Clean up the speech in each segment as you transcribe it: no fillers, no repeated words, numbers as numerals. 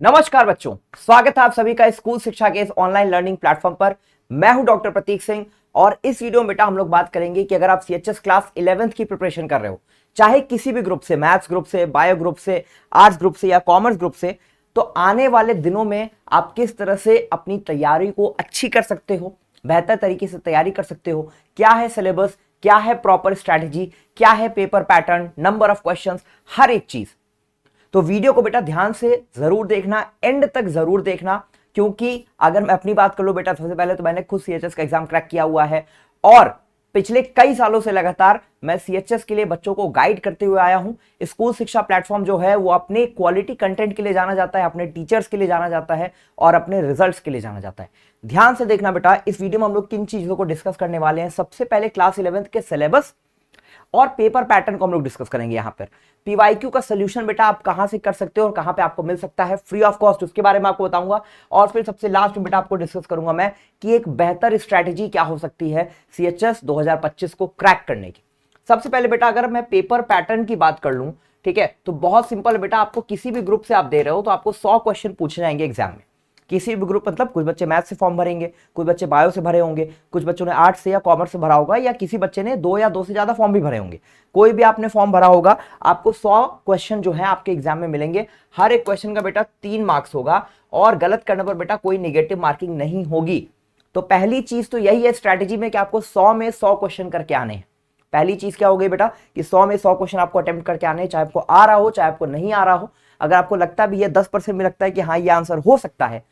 नमस्कार बच्चों, स्वागत है आप सभी का स्कूल शिक्षा के इस ऑनलाइन लर्निंग प्लेटफॉर्म पर। मैं हूं डॉक्टर प्रतीक सिंह और इस वीडियो में बेटा हम लोग बात करेंगे कि अगर आप सीएचएस क्लास 11th की प्रिपरेशन कर रहे हो, चाहे किसी भी ग्रुप से, मैथ्स ग्रुप से, बायो ग्रुप से, आर्ट्स ग्रुप से या कॉमर्स ग्रुप से, तो आने वाले दिनों में आप किस तरह से अपनी तैयारी को अच्छी कर सकते हो, बेहतर तरीके से तैयारी कर सकते हो, क्या है सिलेबस, क्या है प्रॉपर स्ट्रैटेजी, क्या है paper pattern, number of questions, हर एक चीज। तो वीडियो को बेटा ध्यान से जरूर देखना, एंड तक जरूर देखना, क्योंकि अगर मैं अपनी बात कर लूं बेटा, सबसे पहले तो मैंने खुद सीएचएस का एग्जाम क्रैक किया हुआ है और पिछले कई सालों से लगातार मैं सीएचएस के लिए बच्चों को गाइड करते हुए आया हूं। स्कूल शिक्षा प्लेटफॉर्म जो है वो अपने क्वालिटी कंटेंट के लिए जाना जाता है, अपने टीचर्स के लिए जाना जाता है और अपने रिजल्ट्स के लिए जाना जाता है। ध्यान से देखना बेटा, इस वीडियो में हम लोग किन चीजों को डिस्कस करने वाले हैं। सबसे पहले क्लास 11th के सिलेबस और पेपर पैटर्न को हम लोग डिस्कस करेंगे। यहाँ पर पीवाईक्यू का सोल्यूशन बेटा आप कहां से कर सकते हो और कहां पे आपको मिल सकता है फ्री ऑफ कॉस्ट, उसके बारे में आपको बताऊंगा। और फिर सबसे लास्ट में बेटा आपको डिस्कस करूंगा मैं कि एक बेहतर स्ट्रैटेजी क्या हो सकती है सीएचएस 2025 को क्रैक करने की। सबसे पहले बेटा अगर मैं पेपर पैटर्न की बात कर लूं, ठीक है, तो बहुत सिंपल बेटा, आपको किसी भी ग्रुप से आप दे रहे हो तो आपको 100 क्वेश्चन पूछे जाएंगे एग्जाम में। किसी भी ग्रुप, मतलब कुछ बच्चे मैथ से फॉर्म भरेंगे, कुछ बच्चे बायो से भरे होंगे, कुछ बच्चों ने आर्ट्स से या कॉमर्स से भरा होगा, या किसी बच्चे ने 2 या 2 से ज्यादा फॉर्म भी भरे होंगे। कोई भी आपने फॉर्म भरा होगा, आपको 100 क्वेश्चन जो है आपके एग्जाम में मिलेंगे। हर एक क्वेश्चन का बेटा 3 मार्क्स होगा और गलत करने पर बेटा कोई निगेटिव मार्किंग नहीं होगी। तो पहली चीज तो यही है स्ट्रैटेजी में कि आपको 100 में 100 क्वेश्चन करके आने हैं। पहली चीज क्या हो गई बेटा कि 100 में 100 क्वेश्चन आपको अटेम्प्ट करके आने हैं, चाहे आपको आ रहा हो चाहे आपको नहीं आ रहा हो। अगर आपको लगता भी है 10% में लगता है कि हाँ ये आंसर हो सकता है,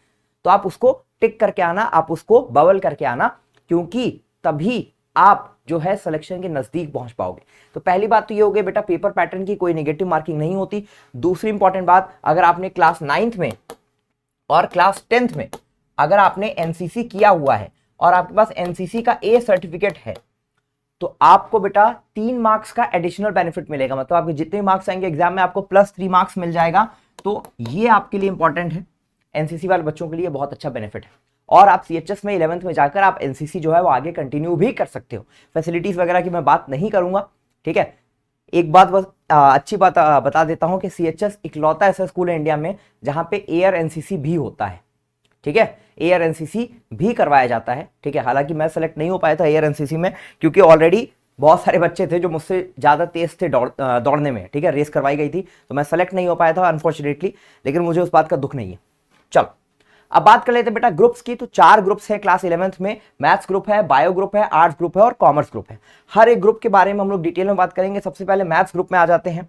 तो आप उसको टिक करके आना, आप उसको बबल करके आना, क्योंकि तभी आप जो है सिलेक्शन के नजदीक पहुंच पाओगे। तो पहली बात तो ये हो गई बेटा, पेपर पैटर्न की कोई नेगेटिव मार्किंग नहीं होती। दूसरी इंपॉर्टेंट बात, अगर आपने क्लास 9th में और क्लास 10th में अगर आपने एनसीसी किया हुआ है और आपके पास एनसीसी का ए सर्टिफिकेट है, तो आपको बेटा 3 मार्क्स का एडिशनल बेनिफिट मिलेगा। मतलब आपके जितने मार्क्स आएंगे एग्जाम में आपको +3 मार्क्स मिल जाएगा। तो ये आपके लिए इंपॉर्टेंट है, एनसीसी वाले बच्चों के लिए बहुत अच्छा बेनिफिट है। और आप सीएचएस में 11th में जाकर आप एनसीसी जो है वो आगे कंटिन्यू भी कर सकते हो। फैसिलिटीज वगैरह की मैं बात नहीं करूंगा, ठीक है। एक बात बस अच्छी बात बता देता हूं कि सीएचएस इकलौता ऐसा स्कूल है इंडिया में जहां पे एयर एनसीसी भी होता है, ठीक है। एयर एनसीसी भी करवाया जाता है, ठीक है। हालांकि मैं सेलेक्ट नहीं हो पाया था एयर एनसीसी में, क्योंकि ऑलरेडी बहुत सारे बच्चे थे जो मुझसे ज्यादा तेज थे दौड़ने में, ठीक है। रेस करवाई गई थी तो मैं सेलेक्ट नहीं हो पाया था अनफॉर्चुनेटली, लेकिन मुझे उस बात का दुख नहीं है। चलो अब बात कर लेते हैं बेटा ग्रुप्स की। तो 4 ग्रुप्स हैं क्लास 11th में। मैथ्स ग्रुप है, बायो ग्रुप है, आर्ट्स ग्रुप है और कॉमर्स ग्रुप है। हर एक ग्रुप के बारे में हम लोग डिटेल में बात करेंगे। सबसे पहले मैथ्स ग्रुप में आ जाते हैं।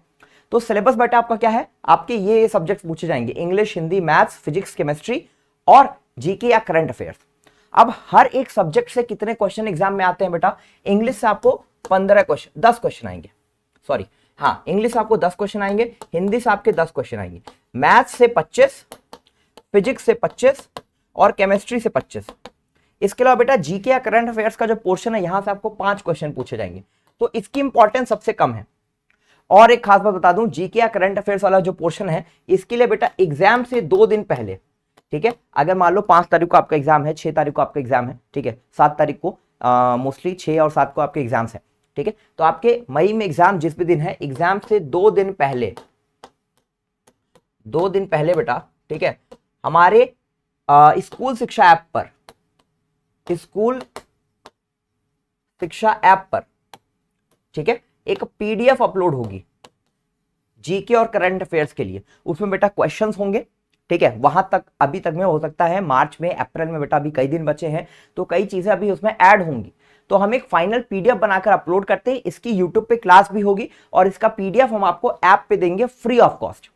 तो सिलेबस बेटा आपका क्या है, आपके ये सब्जेक्ट पूछे जाएंगे, English, Hindi, maths, physics, chemistry और जीके या करंट अफेयर्स। अब हर एक सब्जेक्ट से कितने क्वेश्चन एग्जाम में आते हैं बेटा, इंग्लिश से आपको 15 क्वेश्चन, 10 क्वेश्चन आएंगे, सॉरी हाँ, इंग्लिश से आपको 10 क्वेश्चन आएंगे, हिंदी से आपके 10 क्वेश्चन आएंगे, मैथ्स से 25, फिजिक्स से 25 और केमिस्ट्री से 25। इसके अलावा बेटा जीके या करंट अफेयर्स का जो पोर्शन है यहां से आपको 5 क्वेश्चन पूछे जाएंगे। तो इसकी इंपॉर्टेंस सबसे कम है। और एक खास बात बता दूं, जीके या करंट अफेयर्स वाला जो पोर्शन है इसके लिए बेटा एग्जाम से 2 दिन पहले, ठीक है, अगर मान लो 5 तारीख को आपका एग्जाम है, 6 तारीख को आपका एग्जाम है, ठीक है, 7 तारीख को मोस्टली 6 और 7 को आपके एग्जाम्स है, ठीक है। तो आपके मई में एग्जाम जिस भी दिन है, एग्जाम से 2 दिन पहले, 2 दिन पहले बेटा, ठीक है, हमारे स्कूल शिक्षा ऐप पर, स्कूल शिक्षा ऐप पर, ठीक है, एक पीडीएफ अपलोड होगी जीके और करंट अफेयर्स के लिए। उसमें बेटा क्वेश्चंस होंगे, ठीक है। वहां तक अभी तक में हो सकता है मार्च में, अप्रैल में बेटा अभी कई दिन बचे हैं, तो कई चीजें अभी उसमें ऐड होंगी। तो हम एक फाइनल पीडीएफ बनाकर अपलोड करते हैं, इसकी यूट्यूब पे क्लास भी होगी और इसका पीडीएफ हम आपको ऐप पे देंगे फ्री ऑफ कॉस्ट,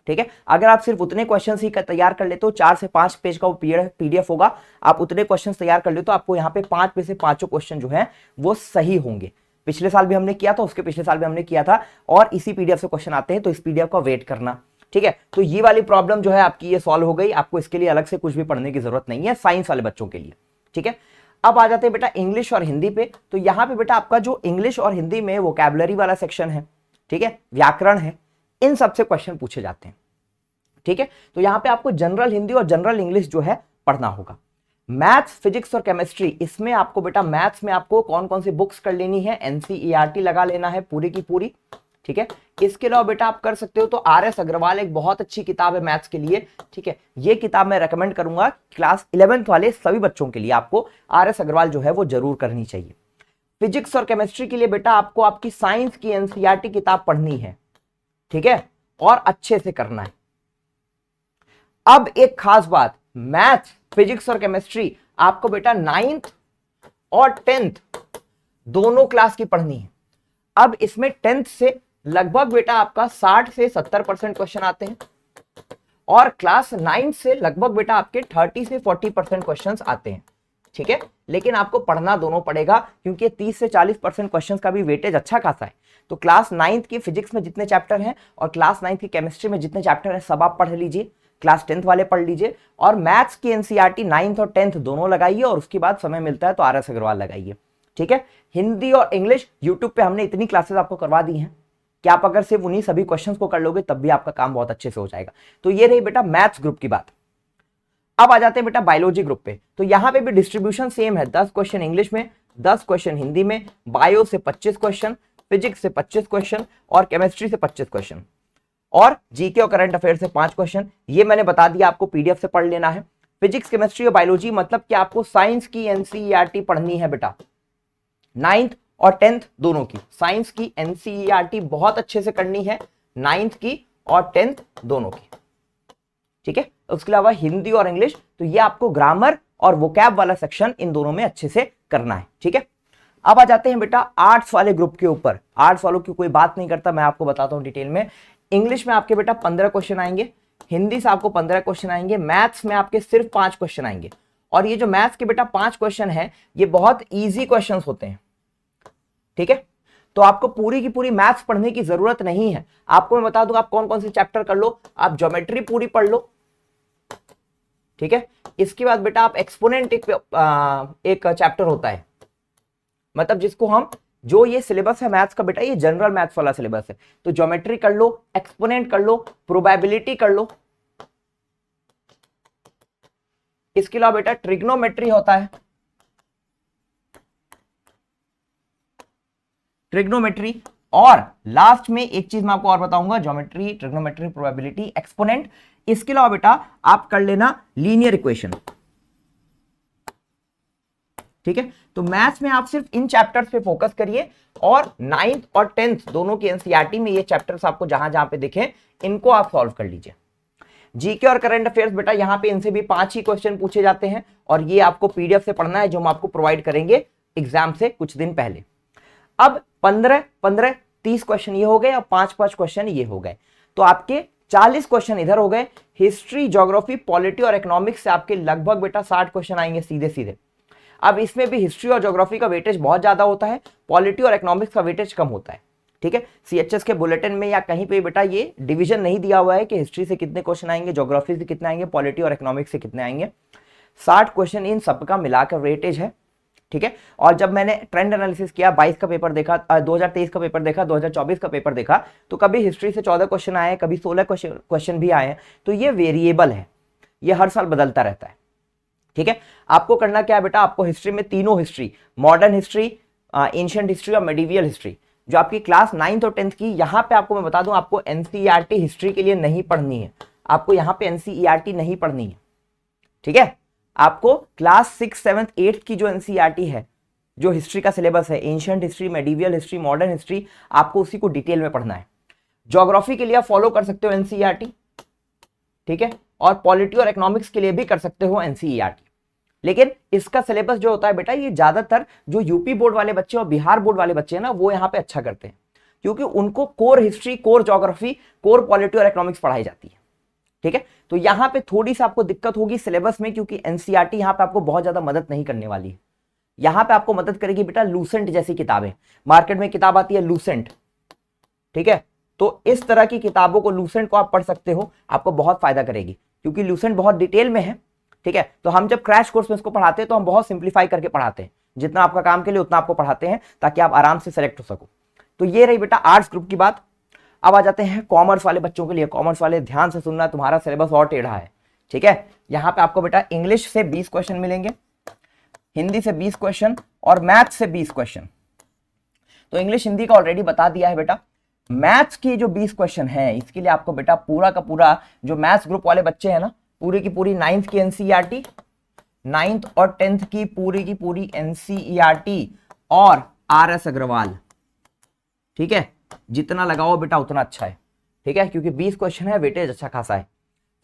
ठीक है। अगर आप सिर्फ उतने क्वेश्चन ही तैयार कर लेते हो, 4 से 5 पेज का वो पीडीएफ होगा, आप उतने क्वेश्चन तैयार कर लेते हो, आपको यहाँ पे 5 में से 5 क्वेश्चन जो है वो सही होंगे। पिछले साल भी हमने किया था, उसके पिछले साल भी हमने किया था, और इसी पीडीएफ से क्वेश्चन आते हैं, तो इस पीडीएफ का वेट करना, ठीक है। तो ये वाली प्रॉब्लम जो है आपकी ये सॉल्व हो गई, आपको इसके लिए अलग से कुछ भी पढ़ने की जरूरत नहीं है, साइंस वाले बच्चों के लिए, ठीक है। अब आ जाते हैं बेटा इंग्लिश और हिंदी पे। तो यहां पे बेटा आपका जो इंग्लिश और हिंदी में वोकैबुलरी वाला सेक्शन है, ठीक है, व्याकरण है, इन सबसे क्वेश्चन पूछे जाते हैं, ठीक है। तो यहां पे आपको जनरल हिंदी और जनरल इंग्लिश जो है पढ़ना होगा। मैथ्स, फिजिक्स और केमिस्ट्री, इसमें आपको बेटा मैथ्स में आपको कौन कौन सी बुक्स कर लेनी है, एनसीईआरटी लगा लेना है पूरी की पूरी, ठीक है। इसके अलावा बेटा आप कर सकते हो तो RS अग्रवाल एक बहुत अच्छी किताब है मैथ्स के लिए, ठीक है। ये किताब मैं रेकमेंड करूंगा क्लास 11th वाले सभी बच्चों के लिए, आपको RS अग्रवाल जो है वो जरूर करनी चाहिए। फिजिक्स और केमिस्ट्री के लिए बेटा आपको आपकी साइंस की NCERT किताब पढ़नी है, ठीक है, और अच्छे से करना है। अब एक खास बात, मैथ्स, फिजिक्स और केमिस्ट्री आपको बेटा 9th और 10th दोनों क्लास की पढ़नी है। अब इसमें 10th से लगभग बेटा आपका 60 से 70% क्वेश्चन आते हैं और क्लास 9 से लगभग बेटा आपके 30 से 40% क्वेश्चंस आते हैं, ठीक है। लेकिन आपको पढ़ना दोनों पड़ेगा क्योंकि 30 से 40% क्वेश्चंस का भी वेटेज अच्छा खासा है। तो क्लास 9th की फिजिक्स में जितने चैप्टर हैं और क्लास 9th की केमिस्ट्री में जितने चैप्टर हैं सब आप पढ़ लीजिए, क्लास 10th वाले पढ़ लीजिए, और मैथ्स की NCERT 9th और 10th दोनों लगाइए, और उसके बाद समय मिलता है तो RS अग्रवाल लगाइए, ठीक है। हिंदी और इंग्लिश यूट्यूब पे हमने इतनी क्लासेस आपको करवा दी हैं कि आप अगर सिर्फ उन्हीं सभी क्वेश्चंस को कर लोगे तब भी आपका काम बहुत अच्छे से हो जाएगा। तो ये रही बेटा मैथ्स ग्रुप की बात। अब आ जाते हैं बेटा बायोलॉजी ग्रुप पे। तो यहां पे भी डिस्ट्रीब्यूशन सेम है, 10 क्वेश्चन इंग्लिश में, 10 क्वेश्चन हिंदी में, बायो से 25 क्वेश्चन, फिजिक्स से 25 क्वेश्चन और केमिस्ट्री से 25 क्वेश्चन, और जीके और करंट अफेयर से 5 क्वेश्चन। ये मैंने बता दिया, आपको PDF से पढ़ लेना है। फिजिक्स, केमिस्ट्री और बायोलॉजी मतलब कि आपको साइंस की NCERT पढ़नी है बेटा, 9th और 10th दोनों की। साइंस की NCERT बहुत अच्छे से करनी है, 9th की और 10th दोनों की, ठीक है। उसके अलावा हिंदी और इंग्लिश, तो ये आपको ग्रामर और वोकैब वाला सेक्शन इन दोनों में अच्छे से करना है, ठीक है। अब आ जाते हैं बेटा आर्ट्स वाले ग्रुप के ऊपर। आर्ट्स वालों की कोई बात नहीं करता, मैं आपको बताता हूं डिटेल में। इंग्लिश में आपके बेटा 15 क्वेश्चन आएंगे, हिंदी से आपको 15 क्वेश्चन आएंगे, मैथ्स में आपके सिर्फ 5 क्वेश्चन आएंगे। और ये जो मैथ्स के बेटा 5 क्वेश्चन है ये बहुत ईजी क्वेश्चन होते हैं, ठीक है। तो आपको पूरी की पूरी मैथ्स पढ़ने की जरूरत नहीं है। आपको मैं बता दूं आप कौन कौन से चैप्टर कर लो। आप ज्योमेट्री पूरी पढ़ लो, ठीक है। इसके बाद बेटा आप एक्सपोनेंट एक चैप्टर होता है, मतलब जिसको हम, जो ये सिलेबस है मैथ्स का बेटा ये जनरल मैथ्स वाला सिलेबस है। तो ज्योमेट्री कर लो, एक्सपोनेंट कर लो, प्रोबेबिलिटी कर लो। इसके अलावा बेटा ट्रिग्नोमेट्री होता है, ट्रिग्नोमेट्री। और लास्ट में एक चीज मैं आपको और बताऊंगा, ज्योमेट्री, ट्रिग्नोमेट्री, प्रोबेबिलिटी, एक्सपोनेंट। इसके अलावा बेटा आप कर लेना लीनियर इक्वेशन, ठीक है। तो मैथ्स में आप सिर्फ इन चैप्टर्स पे फोकस करिए, और 9th और 10th दोनों की NCERT में ये चैप्टर्स आपको जहां जहां पे दिखे इनको आप सॉल्व कर लीजिए। जीके और करंट अफेयर्स बेटा यहाँ पे इनसे भी 5 ही क्वेश्चन पूछे जाते हैं, और ये आपको PDF से पढ़ना है जो हम आपको प्रोवाइड करेंगे एग्जाम से कुछ दिन पहले। अब 15-15 30 क्वेश्चन ये हो गए और 5-5 क्वेश्चन ये हो गए, तो आपके 40 क्वेश्चन इधर हो गए। हिस्ट्री, ज्योग्राफी, पॉलिटी और इकोनॉमिक्स से आपके लगभग बेटा 60 क्वेश्चन आएंगे सीधे सीधे। अब इसमें भी हिस्ट्री और ज्योग्राफी का वेटेज बहुत ज्यादा होता है, पॉलिटी और इकोनॉमिक्स का वेटेज कम होता है, ठीक है। CHS के बुलेटिन में या कहीं पे बेटा ये डिवीजन नहीं दिया हुआ है कि हिस्ट्री से कितने क्वेश्चन आएंगे, ज्योग्राफी से कितने आएंगे, पॉलिटी और इकोनॉमिक्स से कितने आएंगे। 60 क्वेश्चन इन सबका मिलाकर वेटेज है, ठीक है। और जब मैंने ट्रेंड एनालिसिस किया, 22 का पेपर देखा, 2023 का पेपर देखा, 2024 का पेपर देखा, तो कभी हिस्ट्री से 14 क्वेश्चन आए, कभी 16 क्वेश्चन भी आए हैं। तो ये वेरिएबल है, ये हर साल बदलता रहता है, ठीक है। आपको करना क्या है बेटा, आपको हिस्ट्री में तीनों history, modern history, ancient history और मेडिवियल हिस्ट्री, जो आपकी क्लास 9th और 10th की, यहां पे आपको मैं बता दूं आपको NCERT हिस्ट्री के लिए नहीं पढ़नी है, आपको यहां पे NCERT नहीं पढ़नी है, ठीक है। आपको क्लास 6, 7, 8 की जो NCERT है, जो हिस्ट्री का सिलेबस है, ancient history, medieval history, modern history, आपको उसी को डिटेल में पढ़ना है। ज्योग्राफी के लिए आप फॉलो कर सकते हो NCERT, ठीक है, और पॉलिटी और इकोनॉमिक्स के लिए भी कर सकते हो NCERT। लेकिन इसका सिलेबस जो होता है बेटा, ये ज्यादातर जो यूपी बोर्ड वाले बच्चे और बिहार बोर्ड वाले बच्चे हैं ना, वो यहाँ पे अच्छा करते हैं, क्योंकि उनको core history, core geography, core polity और इकोनॉमिक्स पढ़ाई जाती है, ठीक है। तो यहाँ पे थोड़ी सी आपको दिक्कत होगी सिलेबस में, क्योंकि NCERT यहाँ पे आपको बहुत ज्यादा मदद नहीं करने वाली है। यहाँ पे आपको मदद करेगी बेटा लूसेंट जैसी किताबें, मार्केट में किताब आती है लूसेंट, ठीक है। तो इस तरह की किताबों को, लूसेंट को आप पढ़ सकते हो, आपको बहुत फायदा करेगी, क्योंकि लूसेंट बहुत डिटेल में है, ठीक है। तो हम जब क्रैश कोर्स में इसको पढ़ाते हैं तो हम बहुत सिंप्लीफाई करके पढ़ाते हैं, जितना आपका काम के लिए उतना आपको पढ़ाते हैं, ताकि आप आराम से सेलेक्ट हो सको। तो ये रही बेटा आर्ट्स ग्रुप की बात। अब आ जाते हैं कॉमर्स वाले बच्चों के लिए। कॉमर्स वाले ध्यान से सुनना, तुम्हारा सिलेबस और टेढ़ा है, ठीक है। यहाँ पे आपको बेटा इंग्लिश से 20 क्वेश्चन मिलेंगे, हिंदी से 20 क्वेश्चन और मैथ से 20 क्वेश्चन। तो इंग्लिश हिंदी का ऑलरेडी बता दिया है बेटा। मैथ्स की जो 20 क्वेश्चन है इसके लिए आपको बेटा पूरा का पूरा जो मैथ्स ग्रुप वाले बच्चे हैं ना, पूरी की पूरी 9th की एनसीईआरटी, 9th और 10th की पूरी एनसीईआरटी और आरएस अग्रवाल, ठीक है, जितना लगाओ बेटा उतना अच्छा है, ठीक है, क्योंकि 20 क्वेश्चन है, वेटेज अच्छा खासा है।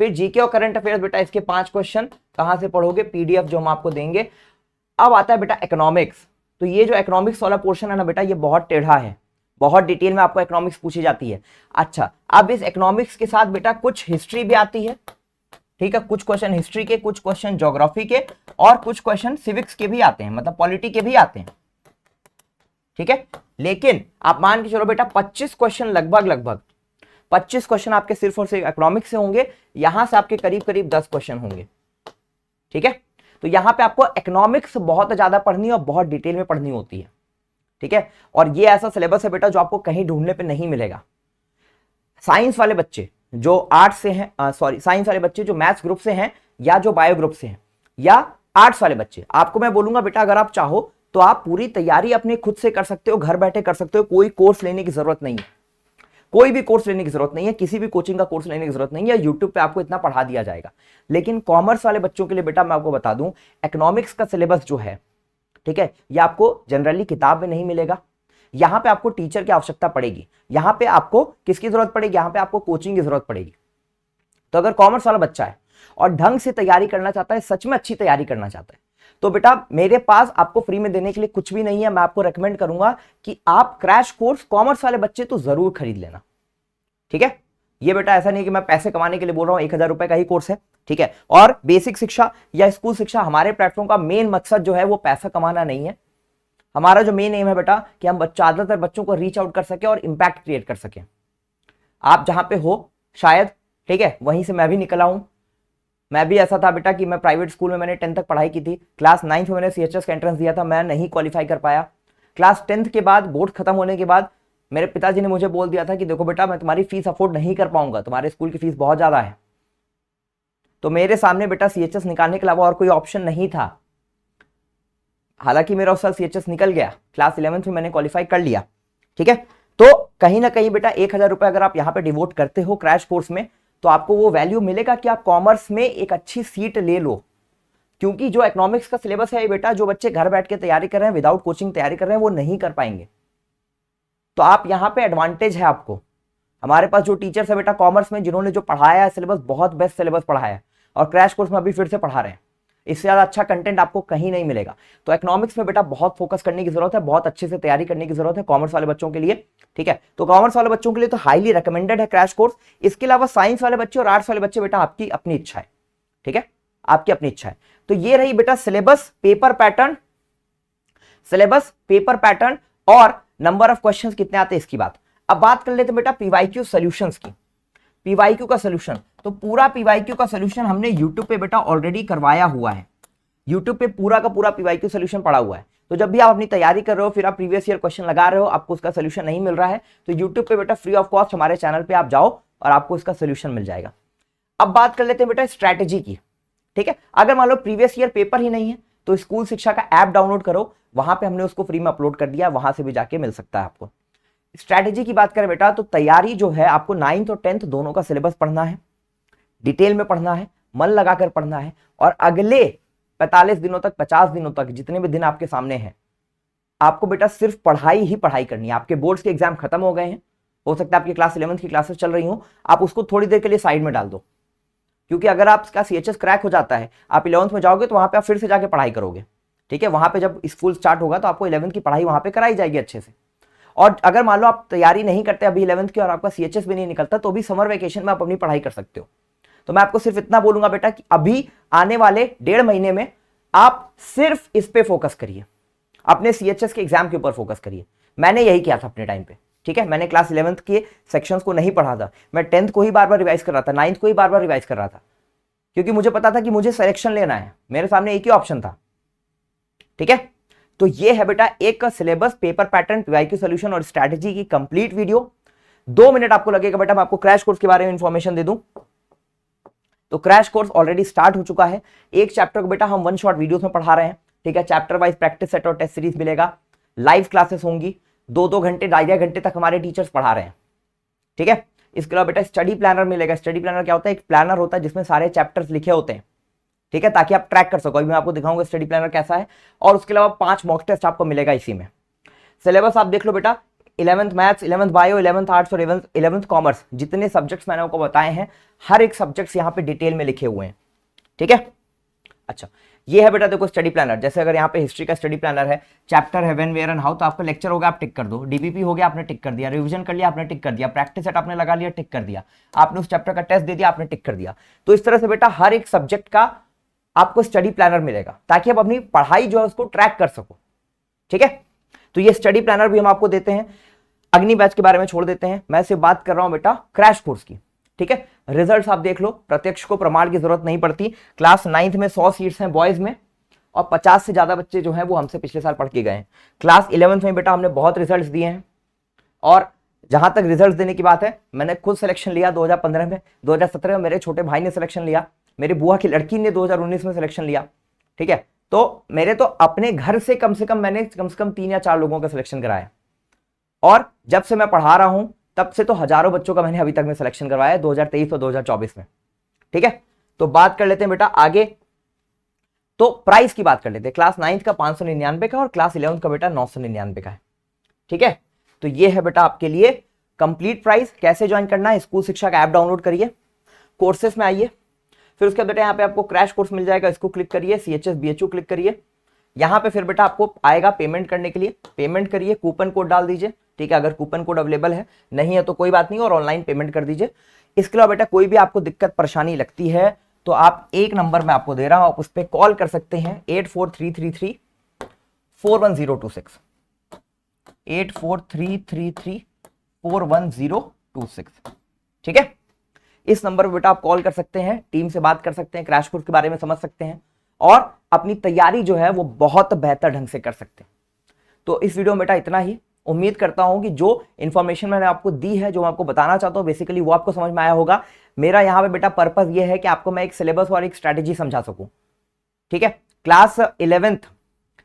फिर जीके और करंट अफेयर्स बेटा इसके 5 क्वेश्चन कहां से पढ़ोगे, पीडीएफ जो हम आपको देंगे। अब आता है बेटा इकोनॉमिक्स। तो ये जो इकोनॉमिक्स वाला पोर्शन है ना बेटा, ये बहुत टेढ़ा है, बहुत डिटेल में आपको इकोनॉमिक्स पूछी जाती है। अच्छा, अब इस इकोनॉमिक्स के साथ बेटा कुछ हिस्ट्री भी आती है, ठीक है, कुछ क्वेश्चन हिस्ट्री के, कुछ क्वेश्चन ज्योग्राफी के और कुछ क्वेश्चन सिविक्स के भी आते हैं, मतलब पॉलिटी के भी आते हैं, ठीक है। लेकिन आप मान के चलो बेटा 25 क्वेश्चन लगभग 25 क्वेश्चन आपके सिर्फ और सिर्फ इकोनॉमिक्स से होंगे, यहां से आपके करीब करीब 10 क्वेश्चन होंगे, ठीक है। तो यहां पे आपको इकोनॉमिक्स बहुत ज्यादा पढ़नी और बहुत डिटेल में पढ़नी होती है, ठीक है। और ये ऐसा सिलेबस है बेटा जो आपको कहीं ढूंढने पे नहीं मिलेगा। साइंस वाले बच्चे जो आर्ट्स से हैं, साइंस वाले बच्चे जो मैथ्स ग्रुप से हैं या जो बायो ग्रुप से हैं, या आर्ट्स वाले बच्चे, आपको मैं बोलूंगा बेटा अगर आप चाहो तो आप पूरी तैयारी अपने खुद से कर सकते हो, घर बैठे कर सकते हो, कोई कोर्स लेने की जरूरत नहीं है, कोई भी कोर्स लेने की जरूरत नहीं है, किसी भी कोचिंग का कोर्स लेने की जरूरत नहीं है, यूट्यूब पे आपको इतना पढ़ा दिया जाएगा। लेकिन कॉमर्स वाले बच्चों के लिए बेटा मैं आपको बता दूं, इकोनॉमिक्स का सिलेबस जो है, ठीक है, ये आपको जनरली किताब में नहीं मिलेगा, यहां पे आपको टीचर की आवश्यकता पड़ेगी, यहां पे आपको किसकी जरूरत पड़ेगी, यहां पे आपको कोचिंग की जरूरत पड़ेगी। तो अगर कॉमर्स वाला बच्चा है और ढंग से तैयारी करना चाहता है, सच में अच्छी तैयारी करना चाहता है, तो बेटा मेरे पास आपको फ्री में देने के लिए कुछ भी नहीं है। मैं आपको रेकमेंड करूंगा कि आप क्रैश कोर्स कॉमर्स वाले बच्चे तो जरूर खरीद लेना, ठीक है। ये बेटा ऐसा नहीं कि मैं पैसे कमाने के लिए बोल रहा हूं, 1000 रुपए का ही कोर्स है, ठीक है। और बेसिक शिक्षा या स्कूल शिक्षा, हमारे प्लेटफॉर्म का मेन मकसद जो है वो पैसा कमाना नहीं है। हमारा जो मेन एम है बेटा कि हम ज्यादातर बच्चों को रीच आउट कर सके और इंपैक्ट क्रिएट कर सके। आप जहां पे हो शायद, ठीक है, वहीं से मैं भी निकला हूं। मैं भी ऐसा था बेटा कि मैं प्राइवेट स्कूल में मैंने 10th तक पढ़ाई की थी, क्लास 9th में मैंने सीएचएस का एंट्रेंस दिया था, मैं नहीं क्वालिफाई कर पाया। क्लास 10th के बाद बोर्ड खत्म होने के बाद मेरे पिताजी ने मुझे बोल दिया था कि देखो बेटा मैं तुम्हारी फीस अफोर्ड नहीं कर पाऊंगा, तुम्हारे स्कूल की फीस बहुत ज्यादा है। तो मेरे सामने बेटा सीएचएस निकालने के अलावा और कोई ऑप्शन नहीं था। हालांकि मेरा उस साल सीएचएस निकल गया, क्लास 11th में मैंने क्वालिफाई कर लिया, ठीक है। तो कहीं ना कहीं बेटा 1000 रुपए अगर आप यहाँ पे डिवोट करते हो क्रैश कोर्स में, तो आपको वो वैल्यू मिलेगा कि आप कॉमर्स में एक अच्छी सीट ले लो। क्योंकि जो इकोनॉमिक्स का सिलेबस है बेटा, जो बच्चे घर बैठ के तैयारी कर रहे हैं, विदाउट कोचिंग तैयारी कर रहे हैं, वो नहीं कर पाएंगे। तो आप यहाँ पे एडवांटेज है आपको। हमारे पास जो टीचर्स है बेटा कॉमर्स में, जिन्होंने जो पढ़ाया है सिलेबस, बहुत बेस्ट सिलेबस पढ़ाया है, और क्रैश कोर्स में अभी फिर से पढ़ा रहे हैं। इससे ज्यादा अच्छा कंटेंट आपको कहीं नहीं मिलेगा। तो इकोनॉमिक्स में बेटा बहुत फोकस करने की जरूरत है, बहुत अच्छे से तैयारी करने की जरूरत है कॉमर्स वाले बच्चों के लिए, ठीक है। तो कॉमर्स वाले बच्चों के लिए तो हाईली रिकमेंडेड है क्रैश कोर्स। इसके अलावा साइंस वाले बच्चे और आर्ट्स वाले बच्चे बेटा आपकी अपनी इच्छा है, ठीक है, आपकी अपनी इच्छा है। तो ये रही बेटा syllabus, paper pattern, syllabus, paper pattern और नंबर ऑफ क्वेश्चंस कितने आते हैं इसकी बात। अब बात कर लेते हैं बेटा पीवाईक्यू सॉल्यूशंस की। पीवाईक्यू का सॉल्यूशन, तो पूरा पीवाईक्यू का सॉल्यूशन हमने यूट्यूब पे बेटा ऑलरेडी करवाया हुआ है। यूट्यूब पे पूरा का पूरा पीवाईक्यू सॉल्यूशन पड़ा हुआ है। तो जब भी आप अपनी तैयारी कर रहे हो, फिर आप प्रीवियस ईयर क्वेश्चन लगा रहे हो, आपको उसका सॉल्यूशन नहीं मिल रहा है, तो यूट्यूब पे बेटा फ्री ऑफ कॉस्ट हमारे चैनल पे आप जाओ और आपको इसका सॉल्यूशन मिल जाएगा। अब बात कर लेते हैं बेटा स्ट्रैटेजी की, ठीक है। अगर मान लो प्रीवियस ईयर पेपर ही नहीं है, तो स्कूल शिक्षा का ऐप डाउनलोड करो, वहां पे हमने उसको फ्री में अपलोड कर दिया, वहां से भी जाके मिल सकता है आपको। स्ट्रैटेजी की बात करें बेटा, तो तैयारी जो है आपको 9th और 10th दोनों का सिलेबस पढ़ना है, डिटेल में पढ़ना है, मन लगाकर पढ़ना है, और अगले 45 दिनों तक, 50 दिनों तक, जितने भी दिन आपके सामने हैं, आपको बेटा सिर्फ पढ़ाई ही पढ़ाई करनी है। आपके बोर्ड्स के एग्जाम खत्म हो गए हैं, हो सकता है आपकी क्लास 11th की क्लासेस चल रही हो, आप उसको थोड़ी देर के लिए साइड में डाल दो, क्योंकि अगर आपका सीएचएस क्रैक हो जाता है, आप 11th में जाओगे तो वहां पे आप फिर से जाके पढ़ाई करोगे, ठीक है। वहां पे जब स्कूल स्टार्ट होगा तो आपको 11th की पढ़ाई वहां पे कराई जाएगी अच्छे से। और अगर मान लो आप तैयारी नहीं करते अभी 11th की और आपका सीएचएस भी नहीं निकलता, तो भी समर वेकेशन में आप अपनी पढ़ाई कर सकते हो। तो मैं आपको सिर्फ इतना बोलूंगा बेटा कि अभी आने वाले 1.5 महीने में आप सिर्फ इस पे फोकस करिए, अपने सीएचएस के एग्जाम के ऊपर फोकस करिए। मैंने यही किया था अपने टाइम पे, ठीक है। मैंने क्लास 11th के सेक्शंस को नहीं पढ़ा था, मैं 10th को ही बार बार रिवाइज कर रहा था, 9th को ही बार बार रिवाइज कर रहा था, क्योंकि मुझे पता था कि मुझे सिलेक्शन लेना है, मेरे सामने एक ही ऑप्शन था, ठीक है। तो ये है बेटा एक syllabus, paper pattern, PYQ solution और स्ट्रैटेजी की कंप्लीट वीडियो। 2 मिनट आपको लगेगा बेटा मैं आपको क्रैश कोर्स के बारे में इंफॉर्मेशन दे दूं। तो क्रैश कोर्स ऑलरेडी स्टार्ट हो चुका है। एक चैप्टर को बेटा हम 1 शॉट वीडियोस में पढ़ा रहे हैं, ठीक है। चैप्टर वाइज प्रैक्टिस सेट और टेस्ट सीरीज मिलेगा, लाइव क्लासेस होंगी, 2-2 घंटे, 2.5 घंटे तक हमारे टीचर्स पढ़ा रहे हैं, ठीक है। इसके अलावा बेटा स्टडी प्लानर मिलेगा। स्टडी प्लानर क्या होता है? एक प्लानर होता है जिसमें सारे चैप्टर्स लिखे होते हैं, ठीक है, ताकि आप ट्रैक कर सको। अभी मैं आपको दिखाऊंगा स्टडी प्लानर कैसा है। और उसके अलावा 5 मॉक टेस्ट आपको मिलेगा इसी में। सिलेबस आप देख लो बेटा, 11th maths, 11th bio, 11th arts और 11th कॉमर्स, जितने सब्जेक्ट्स मैंने आपको बताए हैं, हर एक सब्जेक्ट्स यहाँ पे डिटेल में लिखे हुए हैं, ठीक है। अच्छा, ये है बेटा देखो स्टडी प्लानर। जैसे अगर यहाँ पे हिस्ट्री का स्टडी प्लानर है, चैप्टर है व्हेन वेयर एंड हाउ, तो आपका लेक्चर होगा, आप टिक कर दो। डीबीपी हो गया, आपने टिक कर दिया। रिवीजन कर लिया, आपने टिक कर दिया। प्रैक्टिस सेट आपने लगा लिया, टिक कर दिया। आपने उस चैप्टर का टेस्ट दे दिया, आपने टिक कर दिया। तो इस तरह से बेटा हर एक सब्जेक्ट का आपको स्टडी प्लानर मिलेगा, ताकि आप अपनी पढ़ाई जो है उसको ट्रैक कर सको, ठीक है। तो ये स्टडी प्लानर भी हम आपको देते हैं। अग्नि बैच के बारे में छोड़ देते हैं, मैं सिर्फ बात कर रहा हूं बेटा क्रैश कोर्स की, ठीक है। रिजल्ट्स आप देख लो, प्रत्यक्ष को प्रमाण की जरूरत नहीं पड़ती। क्लास 9th में 100 सीट्स हैं बॉयज में, और 50 से ज्यादा बच्चे जो हैं वो हमसे पिछले साल पढ़ के गए हैं। क्लास 11th में बेटा हमने बहुत रिजल्ट्स दिए हैं, और जहां तक रिजल्ट्स देने की बात है, मैंने खुद सिलेक्शन लिया 2015 में, 2017 में मेरे छोटे भाई ने सिलेक्शन लिया, मेरी बुआ की लड़की ने 2019 में सिलेक्शन लिया, ठीक है। तो मेरे तो अपने घर से कम मैंने कम से कम 3 या 4 लोगों का सिलेक्शन कराया, और जब से मैं पढ़ा रहा हूं तब से तो हजारों बच्चों का मैंने अभी तक में सिलेक्शन करवाया है 2023 और 2024 में, ठीक है। तो बात कर लेते हैं बेटा आगे, तो प्राइस की बात कर लेते हैं। क्लास 9th का 599 का, और क्लास 11th का बेटा 999 का है, ठीक है। तो ये है बेटा आपके लिए कंप्लीट प्राइस। कैसे ज्वाइन करना है? स्कूल शिक्षा का ऐप डाउनलोड करिए, कोर्सेस में आइए, फिर उसके बेटा यहाँ पे आपको क्रैश कोर्स मिल जाएगा, इसको क्लिक करिए, CHS BHU क्लिक करिए। यहाँ पे फिर बेटा आपको आएगा पेमेंट करने के लिए, पेमेंट करिए, कूपन कोड डाल दीजिए, ठीक है। अगर कूपन कोड अवेलेबल है, नहीं है तो कोई बात नहीं, और ऑनलाइन पेमेंट कर दीजिए। इसके अलावा बेटा कोई भी आपको दिक्कत परेशानी लगती है तो आप एक नंबर में आपको दे रहा हूं, आप उस पर कॉल कर सकते हैं, 8433341026, 8433341026, ठीक है। इस नंबर पर बेटा आप कॉल कर सकते हैं, टीम से बात कर सकते हैं, क्रैश कोर्स के बारे में समझ सकते हैं, और अपनी तैयारी जो है वो बहुत बेहतर ढंग से कर सकते हैं। तो इस वीडियो में बेटा इतना ही। उम्मीद करता हूं कि जो इंफॉर्मेशन मैंने आपको दी है, जो मैं आपको बताना चाहता हूं बेसिकली, वो आपको समझ में आया होगा। मेरा यहां पे बेटा पर्पस ये है कि आपको मैं एक सिलेबस और एक स्ट्रेटेजी समझा सकूं, ठीक है। क्लास 11th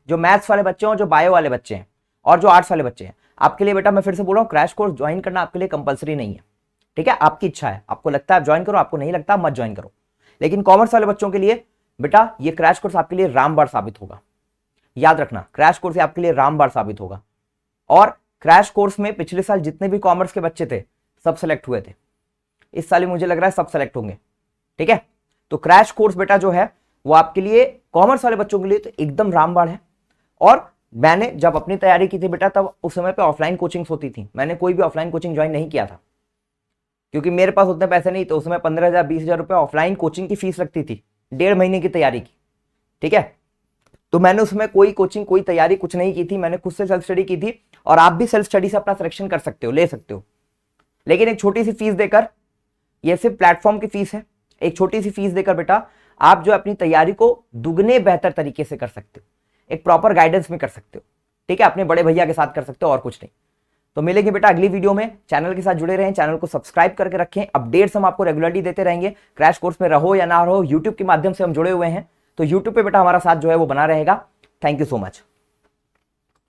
जो मैथ्स वाले बच्चे हैं, जो बायो वाले बच्चे हैं, और जो आर्ट्स वाले बच्चे हैं, आपके लिए बेटा मैं फिर से बोल रहा हूं, क्रैश कोर्स ज्वाइन करना आपके लिए कंपलसरी नहीं है, ठीक है। आपकी इच्छा है, आपको लगता है आप ज्वाइन करो, आपको नहीं लगता मत ज्वाइन करो। लेकिन कॉमर्स वाले बच्चों के लिए बेटा ये क्रैश कोर्स आपके लिए रामबाण साबित होगा। याद रखना, क्रैश कोर्स आपके लिए रामबाण साबित होगा। और क्रैश कोर्स में पिछले साल जितने भी कॉमर्स के बच्चे थे सब सेलेक्ट हुए थे, इस साल मुझे लग रहा है सब सेलेक्ट होंगे, ठीक है। तो क्रैश कोर्स बेटा जो है वो आपके लिए, कॉमर्स वाले बच्चों के लिए तो एकदम रामबाण है। और मैंने जब अपनी तैयारी की थी बेटा, तब उस समय पे ऑफलाइन कोचिंग्स होती थी, मैंने कोई भी ऑफलाइन कोचिंग ज्वाइन नहीं किया था, क्योंकि मेरे पास उतने पैसे नहीं थे। उस समय 15,000 20,000 रुपये ऑफलाइन कोचिंग की फीस लगती थी 1.5 महीने की तैयारी की, ठीक है। तो मैंने उसमें कोई कोचिंग, कोई तैयारी कुछ नहीं की थी, मैंने खुद से सेल्फ स्टडी की थी। और आप भी सेल्फ स्टडी से अपना सिलेक्शन कर सकते हो, ले सकते हो, लेकिन एक छोटी सी फीस देकर, ये सिर्फ प्लेटफॉर्म की फीस है, एक छोटी सी फीस देकर बेटा आप जो अपनी तैयारी को दुगने बेहतर तरीके से कर सकते हो, एक प्रॉपर गाइडेंस में कर सकते हो, ठीक है। अपने बड़े भैया के साथ कर सकते हो, और कुछ नहीं। तो मिलेंगे बेटा अगली वीडियो में। चैनल के साथ जुड़े रहें, चैनल को सब्सक्राइब करके रखें, अपडेट्स हम आपको रेगुलरली देते रहेंगे। क्रैश कोर्स में रहो या ना रहो, यूट्यूब के माध्यम से हम जुड़े हुए हैं, तो यूट्यूब पे बेटा हमारा साथ जो है वो बना रहेगा। Thank you so much.